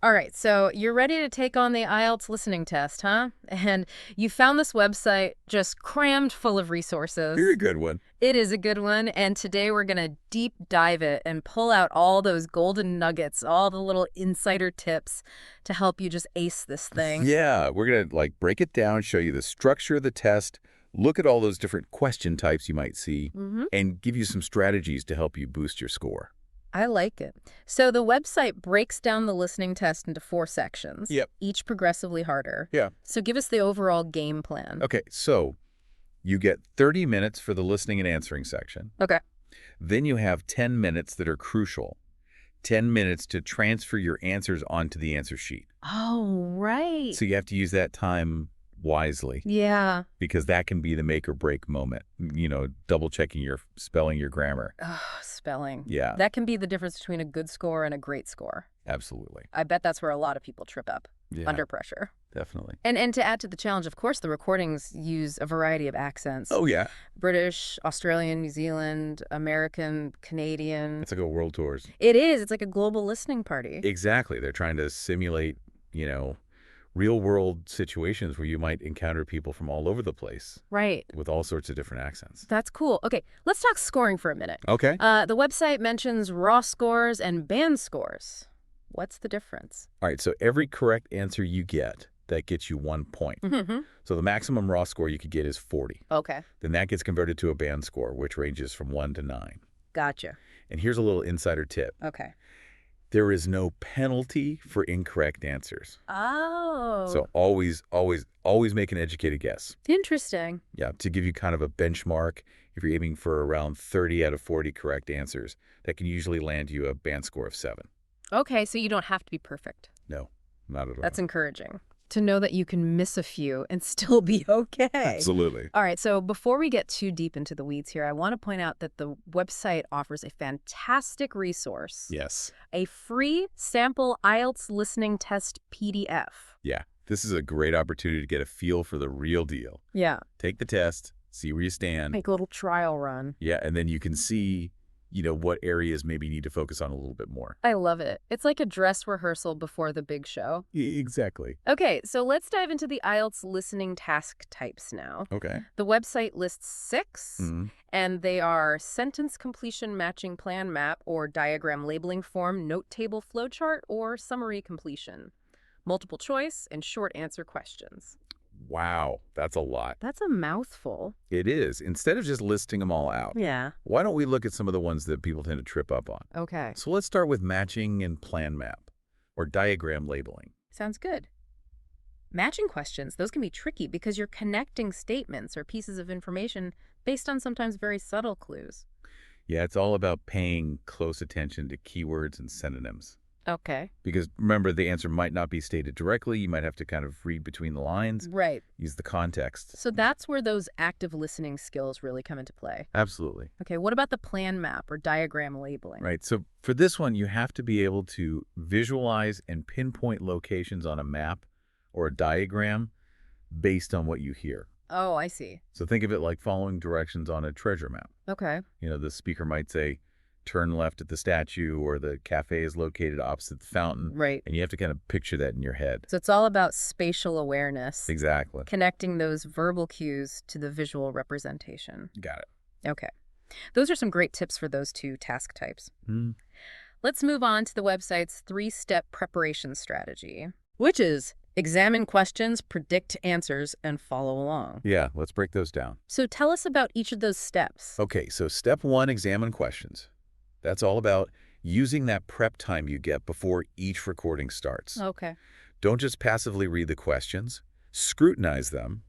All right, so you're ready to take on the IELTS listening test, huh? And you found this website just crammed full of Very resources. good one. It is a good one, and today we're going to deep dive it and pull out all those golden nuggets, all the little insider tips to help you just ace this thing. Yeah, we're going to break it down, show you the structure of the test, look at all those different question types you might see, Mm-hmm. and give you some strategies to help you boost your score. I like it. So the website breaks down the listening test into 4 sections, Yep. each progressively harder. Yeah. So give us the overall game plan. Okay, so you get 30 minutes for the listening and answering section. Okay. Then you have 10 minutes that are crucial. 10 minutes to transfer your answers onto the answer sheet. Oh, right. So you have to use that time wisely Yeah. because that can be the make or break moment. Double checking your spelling, your grammar. Ugh, spelling. Yeah, That can be the difference between a good score and a great score. absolutely. I bet that's where a lot of people trip up Yeah, under pressure. definitely. And to add to the challenge, of course, the recordings use a variety of accents. Oh, yeah. British, Australian, New Zealand, American, Canadian. It's like a world tours. It is. It's like a global listening party. Exactly. They're trying to simulate, real world situations where you might encounter people from all over the place Right. with all sorts of different accents. That's cool. Okay, let's talk scoring for a minute. Okay. The website mentions raw scores and band scores. What's the difference? All right. So every correct answer you get, that gets you 1 point. Mm-hmm. So the maximum raw score you could get is 40. Okay, Then that gets converted to a band score, which ranges from 1 to 9. gotcha. And here's a little insider tip. Okay. There is no penalty for incorrect answers. Oh. So always make an educated guess. Interesting. Yeah, to give you kind of a benchmark, if you're aiming for around 30 out of 40 correct answers, that can usually land you a band score of 7. Okay, so you don't have to be perfect. No, not at all. That's encouraging to know that you can miss a few and still be okay. Absolutely. All right, so before we get too deep into the weeds here, I want to point out that the website offers a fantastic resource, Yes. a free sample IELTS listening test PDF. Yeah, this is a great opportunity to get a feel for the real deal. Yeah, Take the test, see where you stand. make a little trial run. Yeah, and then you can see, what areas maybe you need to focus on a little bit more. I love it. It's like a dress rehearsal before the big show. Exactly. Okay, so let's dive into the IELTS listening task types now. Okay. The website lists 6, Mhm. and they are sentence completion matching plan map or diagram labeling form, note table flowchart, or summary completion, multiple choice, and short answer questions. Wow, that's a lot. That's a mouthful. It is. Instead of just listing them all out, Yeah. why don't we look at some of the ones that people tend to trip up on? Okay. So let's start with matching and plan map, or diagram labeling. Sounds good. Matching questions, those can be tricky because you're connecting statements or pieces of information based on sometimes very subtle clues. Yeah, it's all about paying close attention to keywords and synonyms. Okay. Because remember, the answer might not be stated directly. You might have to kind of read between the lines, Right. use the context. So that's where those active listening skills really come into play. Absolutely. Okay, what about the plan map or diagram labeling? Right. So for this one, you have to be able to visualize and pinpoint locations on a map or a diagram based on what you hear. Oh, I see. So think of it like following directions on a treasure map. Okay. The speaker might say, turn left at the statue, or the cafe is located opposite the fountain. Right. And you have to kind of picture that in your head. So it's all about spatial awareness, Exactly. connecting those verbal cues to the visual representation. Got it. Okay. Those are some great tips for those 2 task types. Hmm. Let's move on to the website's 3-step preparation strategy, which is examine questions, predict answers, and follow along. Yeah, let's break those down. So tell us about each of those steps. Okay, so step 1, examine questions. That's all about using that prep time you get before each recording starts. Okay. Don't just passively read the questions. Scrutinize them.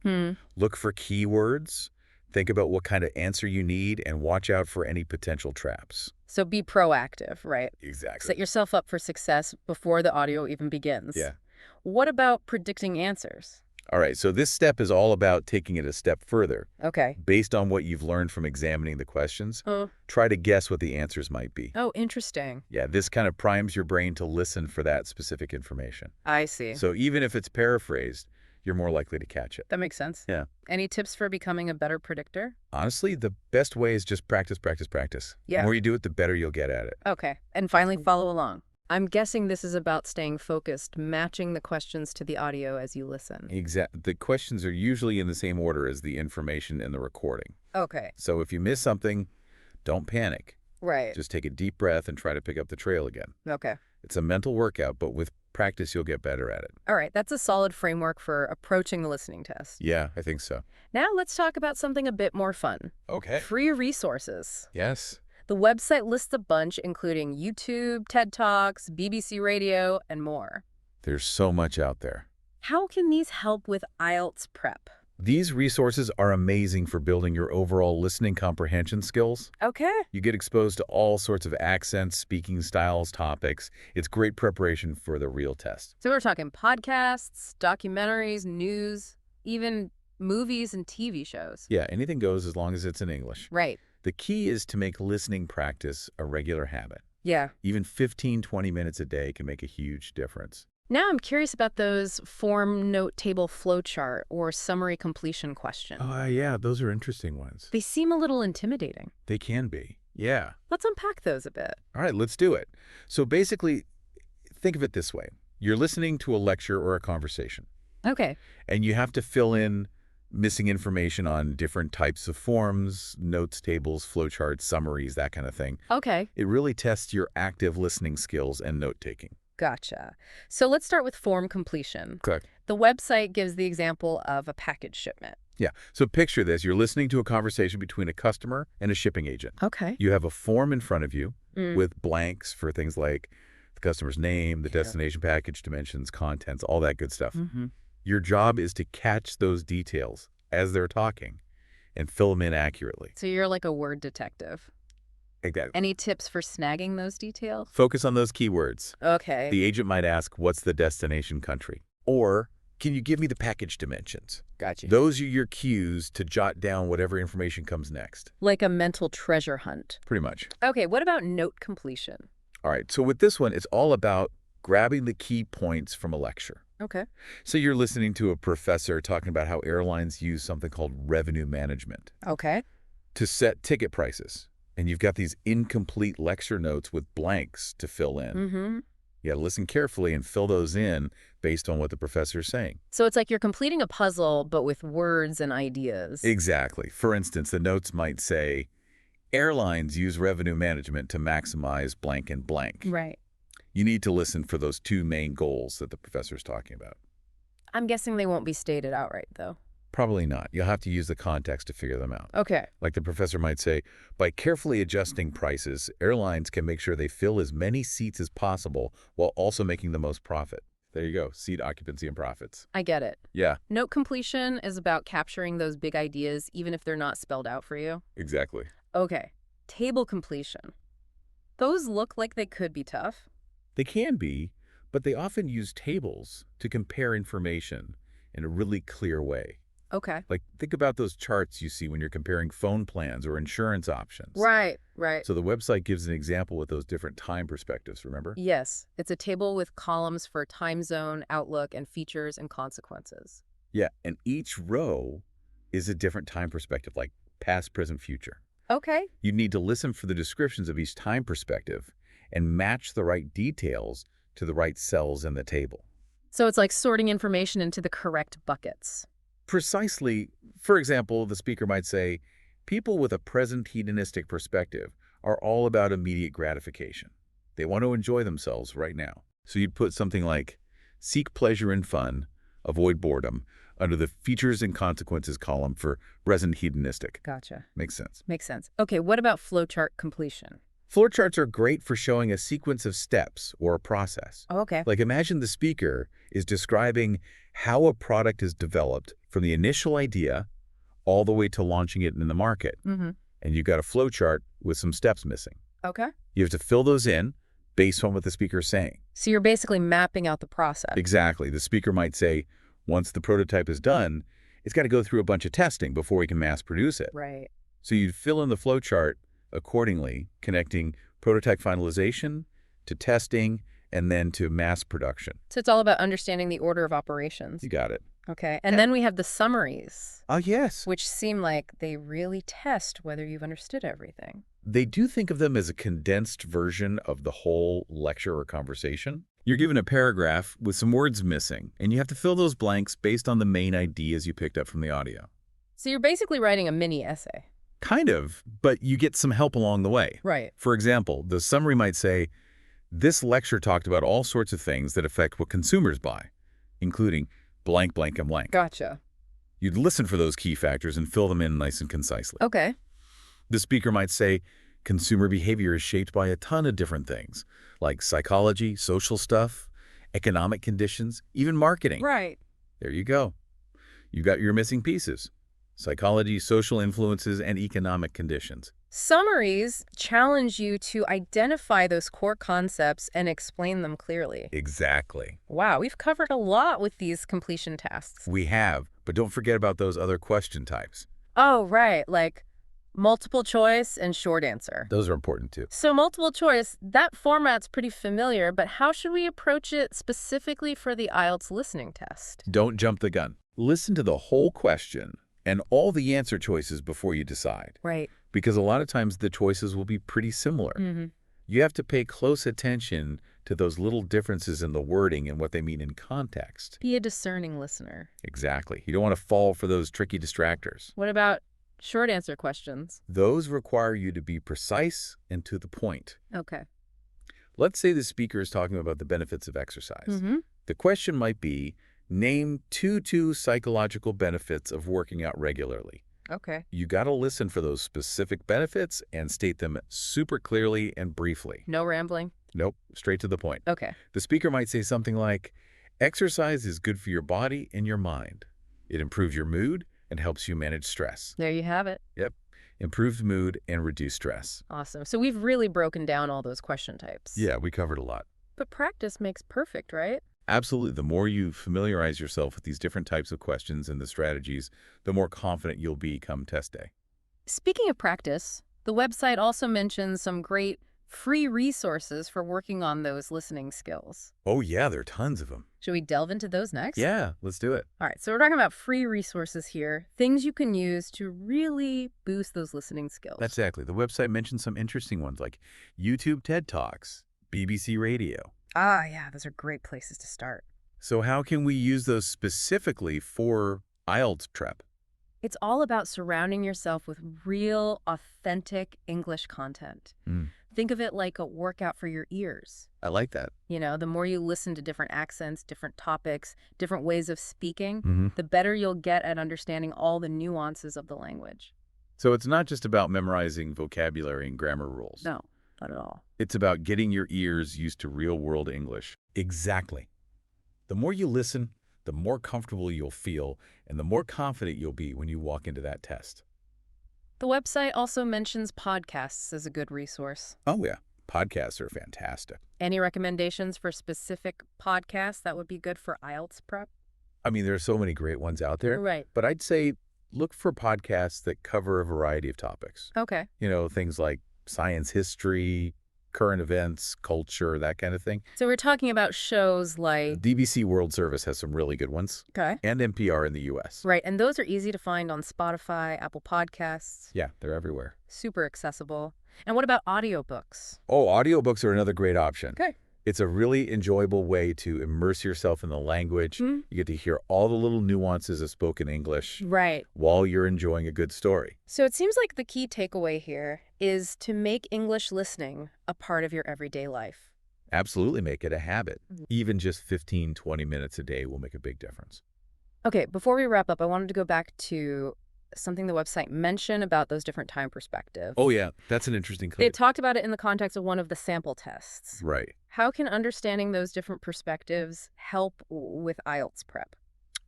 Look for keywords. Think about what kind of answer you need and watch out for any potential traps. So be proactive, right? Exactly. Set yourself up for success before the audio even begins. Yeah. What about predicting answers? All right, so this step is all about taking it a step further. Okay. Based on what you've learned from examining the questions, Oh. try to guess what the answers might be. Oh, interesting. Yeah, this kind of primes your brain to listen for that specific information. I see. So even if it's paraphrased, you're more likely to catch it. That makes sense. Yeah. Any tips for becoming a better predictor? Honestly, the best way is just practice, practice, practice. Yeah. The more you do it, the better you'll get at it. Okay. And finally, follow along. I'm guessing this is about staying focused, matching the questions to the audio as you listen. The questions are usually in the same order as the information in the recording. Okay. So if you miss something, don't panic. Right. Just take a deep breath and try to pick up the trail again. Okay. It's a mental workout, but with practice, you'll get better at it. All right. That's a solid framework for approaching the listening test. Yeah, I think so. Now let's talk about something a bit more fun. Okay. Free resources. Yes. The website lists a bunch, including YouTube, TED Talks, BBC Radio, and more. There's so much out there. How can these help with IELTS prep? These resources are amazing for building your overall listening comprehension skills. Okay. You get exposed to all sorts of accents, speaking styles, topics. It's great preparation for the real test. So we're talking podcasts, documentaries, news, even movies and TV shows. Yeah, anything goes as long as it's in English. Right. The key is to make listening practice a regular habit. Yeah. Even 15-20 minutes a day can make a huge difference. Now I'm curious about those form note table flowchart or summary completion question. Oh, yeah, those are interesting ones. They seem a little intimidating. They can be. Yeah. Let's unpack those a bit. All right, let's do it. So basically, think of it this way. You're listening to a lecture or a conversation, Okay. and you have to fill in missing information on different types of forms, notes, tables, flowcharts, summaries, that kind of thing. Okay. It really tests your active listening skills and note-taking. Gotcha. So let's start with form completion. Correct. The website gives the example of a package shipment. Yeah. So picture this. You're listening to a conversation between a customer and a shipping agent. Okay. You have a form in front of you Mm. with blanks for things like the customer's name, the Yeah. destination package, dimensions, contents, all that good stuff. Mm-hmm. Your job is to catch those details as they're talking and fill them in accurately. So you're like a word detective. Exactly. Any tips for snagging those details? Focus on those keywords. Okay. The agent might ask, what's the destination country? Or, can you give me the package dimensions? Gotcha. Those are your cues to jot down whatever information comes next. Like a mental treasure hunt. Pretty much. Okay, what about note completion? All right, so with this one, it's all about grabbing the key points from a lecture. Okay. So you're listening to a professor talking about how airlines use something called revenue management Okay. to set ticket prices. And you've got these incomplete lecture notes with blanks to fill in. Mm-hmm. You got to listen carefully and fill those in based on what the professor is saying. So it's like you're completing a puzzle, but with words and ideas. Exactly. For instance, the notes might say, airlines use revenue management to maximize blank and blank. Right. You need to listen for those two main goals that the professor's talking about. I'm guessing they won't be stated outright, though. Probably not. You'll have to use the context to figure them out. Okay. Like the professor might say, by carefully adjusting prices, airlines can make sure they fill as many seats as possible while also making the most profit. There you go. Seat occupancy and profits. I get it. Yeah, Note completion is about capturing those big ideas, even if they're not spelled out for you. exactly. Okay. Table completion. Those look like they could be tough. They can be, but they often use tables to compare information in a really clear way. Okay. Like, think about those charts you see when you're comparing phone plans or insurance options. Right. So the website gives an example with those different time perspectives, remember? Yes. It's a table with columns for time zone, outlook, and features and consequences. Yeah, and each row is a different time perspective, like past, present, future. Okay. You need to listen for the descriptions of each time perspective and match the right details to the right cells in the table. So it's like sorting information into the correct buckets. Precisely. For example, the speaker might say, people with a present hedonistic perspective are all about immediate gratification. They want to enjoy themselves right now. So you'd put something like, seek pleasure and fun, avoid boredom, under the features and consequences column for present hedonistic. Gotcha. Makes sense. Makes sense. Okay, what about flowchart completion? Flowcharts are great for showing a sequence of steps or a process. Okay. Like, imagine the speaker is describing how a product is developed from the initial idea all the way to launching it in the market. Mm-hmm. And you've got a flowchart with some steps missing. Okay. You have to fill those in based on what the speaker is saying. So you're basically mapping out the process. Exactly. The speaker might say, once the prototype is done, it's got to go through a bunch of testing before we can mass produce it. Right. So you'd fill in the flowchart accordingly, connecting prototype finalization to testing and then to mass production. So it's all about understanding the order of operations. You got it. Okay. And then we have the summaries, Oh, yes. which seem like they really test whether you've understood everything. They do think of them as a condensed version of the whole lecture or conversation. You're given a paragraph with some words missing, and you have to fill those blanks based on the main ideas you picked up from the audio. So you're basically writing a mini essay. Kind of, but you get some help along the way. Right. For example, the summary might say, this lecture talked about all sorts of things that affect what consumers buy, including blank, blank, and blank. Gotcha. You'd listen for those key factors and fill them in nice and concisely. Okay. The speaker might say, consumer behavior is shaped by a ton of different things, like psychology, social stuff, economic conditions, even marketing. Right. There you go. You got your missing pieces. Psychology, social influences, and economic conditions. Summaries challenge you to identify those core concepts and explain them clearly. Exactly. Wow, we've covered a lot with these completion tasks. We have, but don't forget about those other question types. Oh, right, like multiple choice and short answer. Those are important too. So multiple choice, that format's pretty familiar, but how should we approach it specifically for the IELTS listening test? Don't jump the gun. Listen to the whole question and all the answer choices before you decide. Right. Because a lot of times the choices will be pretty similar. Mm-hmm. You have to pay close attention to those little differences in the wording and what they mean in context. Be a discerning listener. Exactly. You don't want to fall for those tricky distractors. What about short answer questions? Those require you to be precise and to the point. Okay. Let's say the speaker is talking about the benefits of exercise. Mm-hmm. The question might be, name two psychological benefits of working out regularly. Okay. You got to listen for those specific benefits and state them super clearly and briefly. No rambling? Nope, straight to the point. Okay. The speaker might say something like, exercise is good for your body and your mind. It improves your mood and helps you manage stress. There you have it. Yep, improved mood and reduced stress. Awesome. So we've really broken down all those question types. Yeah, we covered a lot. But practice makes perfect, right? Absolutely. The more you familiarize yourself with these different types of questions and the strategies, the more confident you'll be come test day. Speaking of practice, the website also mentions some great free resources for working on those listening skills. Oh yeah, there are tons of them. Should we delve into those next? Yeah, let's do it. All right, so we're talking about free resources here, things you can use to really boost those listening skills. Exactly. The website mentions some interesting ones like YouTube TED Talks, BBC Radio. Ah, yeah, those are great places to start. So how can we use those specifically for IELTS prep? It's all about surrounding yourself with real, authentic English content. Think of it like a workout for your ears. I like that. You know, the more you listen to different accents, different topics, different ways of speaking, the better you'll get at understanding all the nuances of the language. So it's not just about memorizing vocabulary and grammar rules. No, not at all. It's about getting your ears used to real-world English. Exactly. The more you listen, the more comfortable you'll feel, and the more confident you'll be when you walk into that test. The website also mentions podcasts as a good resource. Oh, yeah. Podcasts are fantastic. Any recommendations for specific podcasts that would be good for IELTS prep? I mean, there are so many great ones out there. Right. But I'd say look for podcasts that cover a variety of topics. Okay. You know, things like science history, current events, culture, that kind of thing. So we're talking about shows like... BBC World Service has some really good ones. Okay. And NPR in the U.S. Right, and those are easy to find on Spotify, Apple Podcasts. Yeah, they're everywhere. Super accessible. And what about audiobooks? Oh, audiobooks are another great option. Okay. It's a really enjoyable way to immerse yourself in the language. You get to hear all the little nuances of spoken English Right. while you're enjoying a good story. So it seems like the key takeaway here is to make English listening a part of your everyday life. Absolutely make it a habit. Even just 15, 20 minutes a day will make a big difference. Okay, before we wrap up, I wanted to go back to something the website mentioned about those different time perspectives. Oh, yeah. That's an interesting clip. It talked about it in the context of one of the sample tests. Right. How can understanding those different perspectives help with IELTS prep?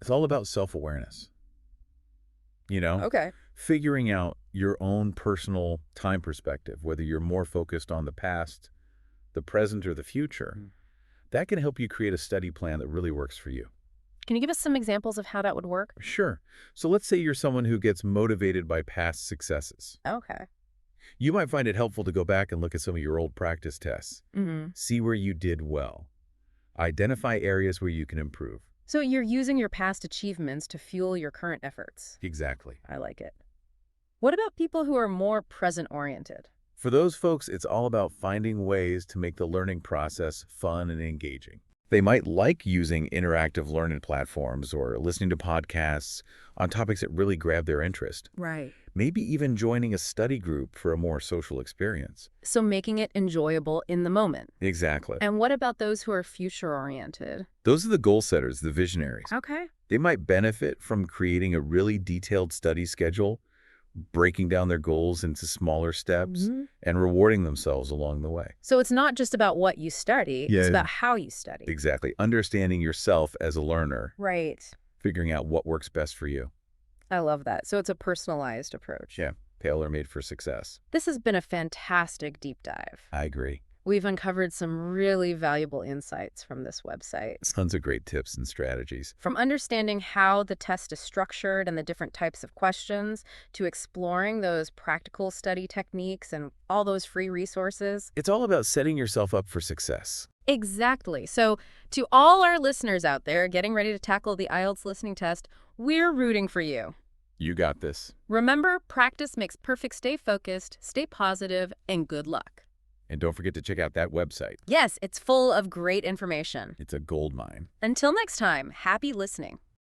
It's all about self-awareness. You know? Okay. Figuring out your own personal time perspective, whether you're more focused on the past, the present, or the future. That can help you create a study plan that really works for you. Can you give us some examples of how that would work? Sure. So let's say you're someone who gets motivated by past successes. Okay. You might find it helpful to go back and look at some of your old practice tests. See where you did well. Identify areas where you can improve. So you're using your past achievements to fuel your current efforts. Exactly. I like it. What about people who are more present-oriented? For those folks, it's all about finding ways to make the learning process fun and engaging. They might like using interactive learning platforms or listening to podcasts on topics that really grab their interest. Right. Maybe even joining a study group for a more social experience. So making it enjoyable in the moment. Exactly. And what about those who are future-oriented? Those are the goal setters, the visionaries. Okay. They might benefit from creating a really detailed study schedule, breaking down their goals into smaller steps, Mhm. and rewarding themselves along the way. So it's not just about what you study, it's Yeah. about how you study. Exactly. Understanding yourself as a learner, Right. figuring out what works best for you. I love that. So it's a personalized approach. Yeah, tailor-made for success. This has been a fantastic deep dive. I agree. We've uncovered some really valuable insights from this website. Tons of great tips and strategies. From understanding how the test is structured and the different types of questions, to exploring those practical study techniques and all those free resources. It's all about setting yourself up for success. Exactly. So to all our listeners out there getting ready to tackle the IELTS listening test, we're rooting for you. You got this. Remember, practice makes perfect. Stay focused, stay positive, and good luck. And don't forget to check out that website. Yes, it's full of great information. It's a gold mine. Until next time, happy listening.